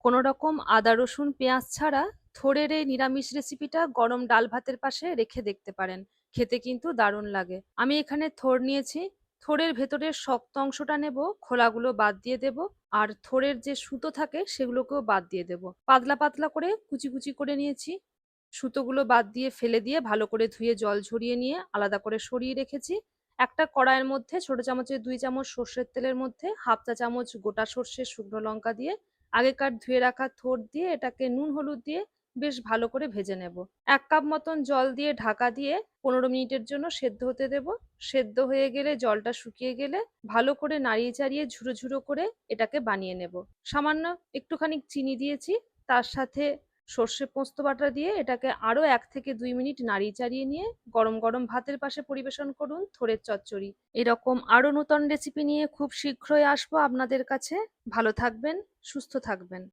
কোনো রকম আদা রসুন পেঁয়াজ ছাড়া থোড়ের এই নিরামিষ রেসিপিটা গরম ডাল ভাতের পাশে রেখে দেখতে পারেন। খেতে কিন্তু দারুণ লাগে। আমি এখানে থোড় নিয়েছি। থোড়ের ভেতরের শক্ত অংশটা নেব, খোলাগুলো বাদ দিয়ে দেব। আর থোড়ের যে সুতো থাকে সেগুলোকেও বাদ দিয়ে দেব। পাতলা পাতলা করে কুচি কুচি করে নিয়েছি। সুতোগুলো বাদ দিয়ে ফেলে দিয়ে ভালো করে ধুয়ে জল ঝরিয়ে নিয়ে আলাদা করে সরিয়ে রেখেছি। একটা কড়াইয়ের মধ্যে ছোট চামচের 2 চামচ সর্ষের তেলের মধ্যে হাফ চা চামচ গোটা সর্ষে শুকনো লঙ্কা দিয়ে আগেকার ধুয়ে রাখা থোড় দিয়ে এটাকে নুন হলুদ দিয়ে বেশ ভালো করে ভেজে নেব। 1 কাপ মতন জল দিয়ে ঢাকা দিয়ে 15 মিনিটের জন্য সেদ্ধ হতে দেব। সেদ্ধ হয়ে গেলে জলটা শুকিয়ে গেলে ভালো করে নাড়িয়ে চাড়িয়ে ঝুরো ঝুরো করে এটাকে বানিয়ে নেব। সামান্য একটুখানি চিনি দিয়েছি, তার সাথে সর্ষে পোস্ত বাটা দিয়ে এটাকে আরো 1 থেকে 2 মিনিট নাড়িয়ে চাড়িয়ে নিয়ে গরম গরম ভাতের পাশে পরিবেশন করুন থোড়ের চচ্চড়ি। এরকম আরো নতুন রেসিপি নিয়ে খুব শীঘ্রই আসবো আপনাদের কাছে। ভালো থাকবেন, সুস্থ থাকবেন।